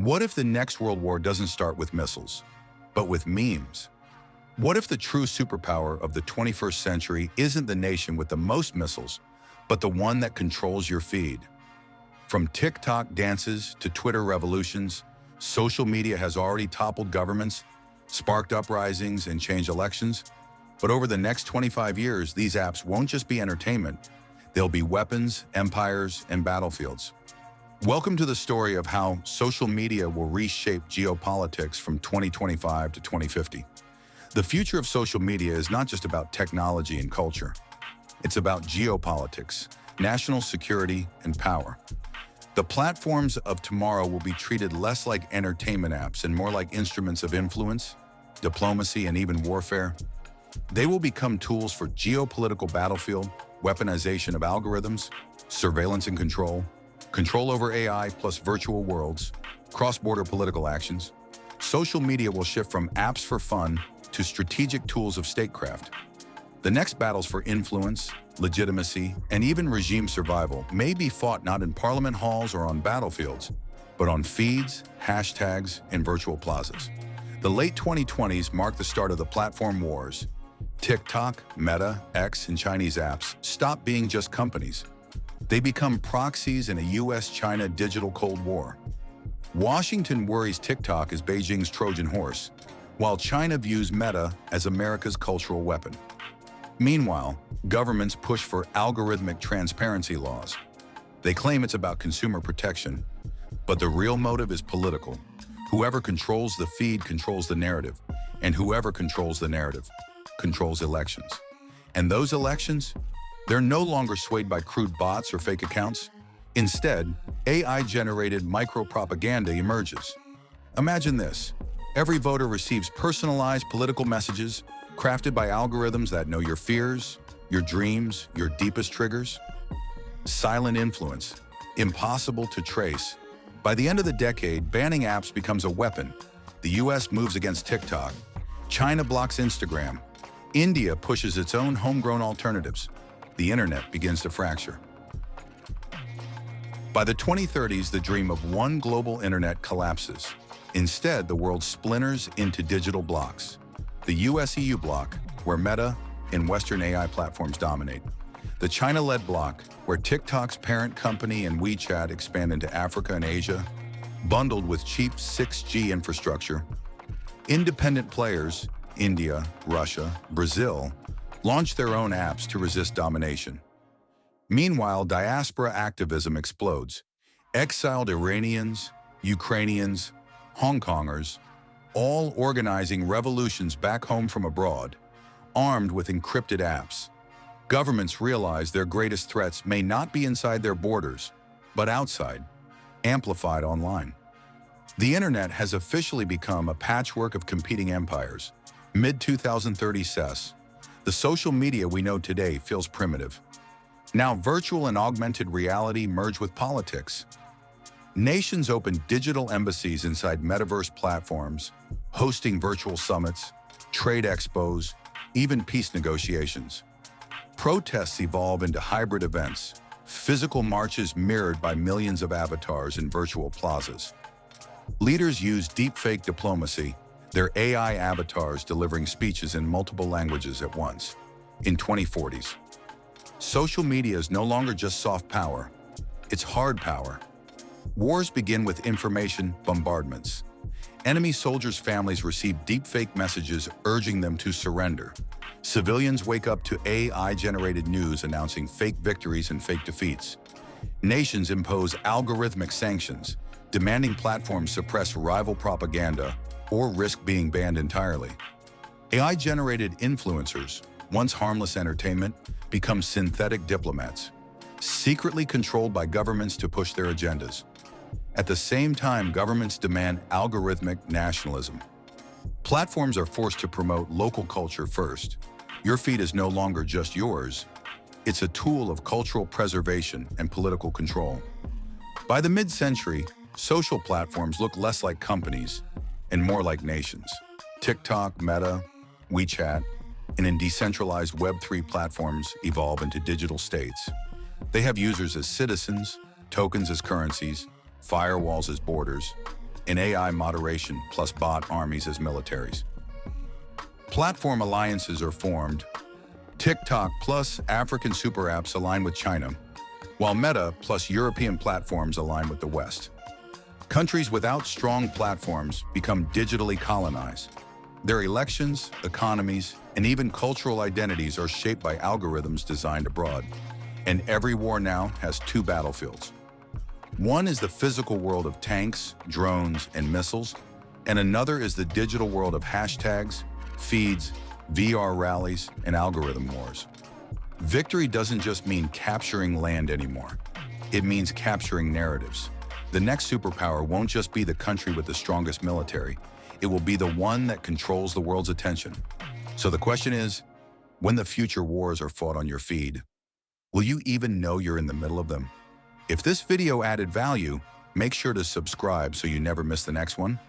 What if the next world war doesn't start with missiles, but with memes? What if the true superpower of the 21st century isn't the nation with the most missiles, but the one that controls your feed? From TikTok dances to Twitter revolutions, social media has already toppled governments, sparked uprisings, and changed elections. But over the next 25 years, these apps won't just be entertainment. They'll be weapons, empires, and battlefields. Welcome to the story of how social media will reshape geopolitics from 2025 to 2050. The future of social media is not just about technology and culture. It's about geopolitics, national security, and power. The platforms of tomorrow will be treated less like entertainment apps and more like instruments of influence, diplomacy, and even warfare. They will become tools for geopolitical battlefield, weaponization of algorithms, surveillance and control over AI plus virtual worlds, cross-border political actions. Social media will shift from apps for fun to strategic tools of statecraft. The next battles for influence, legitimacy, and even regime survival may be fought not in parliament halls or on battlefields, but on feeds, hashtags, and virtual plazas. The late 2020s marked the start of the platform wars. TikTok, Meta, X, and Chinese apps stopped being just companies. They become proxies in a US-China digital Cold War. Washington worries TikTok as Beijing's Trojan horse, while China views Meta as America's cultural weapon. Meanwhile, governments push for algorithmic transparency laws. They claim it's about consumer protection, but the real motive is political. Whoever controls the feed controls the narrative, and whoever controls the narrative controls elections. And those elections, they're no longer swayed by crude bots or fake accounts. Instead, AI-generated micro-propaganda emerges. Imagine this. Every voter receives personalized political messages crafted by algorithms that know your fears, your dreams, your deepest triggers. Silent influence, impossible to trace. By the end of the decade, banning apps becomes a weapon. The US moves against TikTok. China blocks Instagram. India pushes its own homegrown alternatives. The internet begins to fracture. By the 2030s, the dream of one global internet collapses. Instead, the world splinters into digital blocks. The US-EU bloc, where Meta and Western AI platforms dominate. The China-led bloc, where TikTok's parent company and WeChat expand into Africa and Asia, bundled with cheap 6G infrastructure. Independent players, India, Russia, Brazil, launch their own apps to resist domination. Meanwhile, diaspora activism explodes. Exiled Iranians, Ukrainians, Hong Kongers, all organizing revolutions back home from abroad, armed with encrypted apps. Governments realize their greatest threats may not be inside their borders, but outside, amplified online. The internet has officially become a patchwork of competing empires. Mid-2030 CES, the social media we know today feels primitive. Now virtual and augmented reality merge with politics. Nations open digital embassies inside metaverse platforms, hosting virtual summits, trade expos, even peace negotiations. Protests evolve into hybrid events, physical marches mirrored by millions of avatars in virtual plazas. Leaders use deepfake diplomacy, their AI avatars delivering speeches in multiple languages at once. In 2040s, social media is no longer just soft power, it's hard power. Wars begin with information bombardments. Enemy soldiers' families receive deepfake messages urging them to surrender. Civilians wake up to AI-generated news announcing fake victories and fake defeats. Nations impose algorithmic sanctions, demanding platforms suppress rival propaganda or risk being banned entirely. AI-generated influencers, once harmless entertainment, become synthetic diplomats, secretly controlled by governments to push their agendas. At the same time, governments demand algorithmic nationalism. Platforms are forced to promote local culture first. Your feed is no longer just yours. It's a tool of cultural preservation and political control. By the mid-century, social platforms look less like companies and more like nations. TikTok, Meta, WeChat, and in decentralized Web3 platforms evolve into digital states. They have users as citizens, tokens as currencies, firewalls as borders. in AI moderation plus bot armies as militaries. Platform alliances are formed. TikTok plus African super apps align with China, while Meta plus European platforms align with the West. Countries without strong platforms become digitally colonized. Their elections, economies, and even cultural identities are shaped by algorithms designed abroad. And every war now has two battlefields. One is the physical world of tanks, drones, and missiles, and another is the digital world of hashtags, feeds, VR rallies, and algorithm wars. Victory doesn't just mean capturing land anymore. It means capturing narratives. The next superpower won't just be the country with the strongest military. It will be the one that controls the world's attention. So the question is, when the future wars are fought on your feed, will you even know you're in the middle of them? If this video added value, make sure to subscribe so you never miss the next one.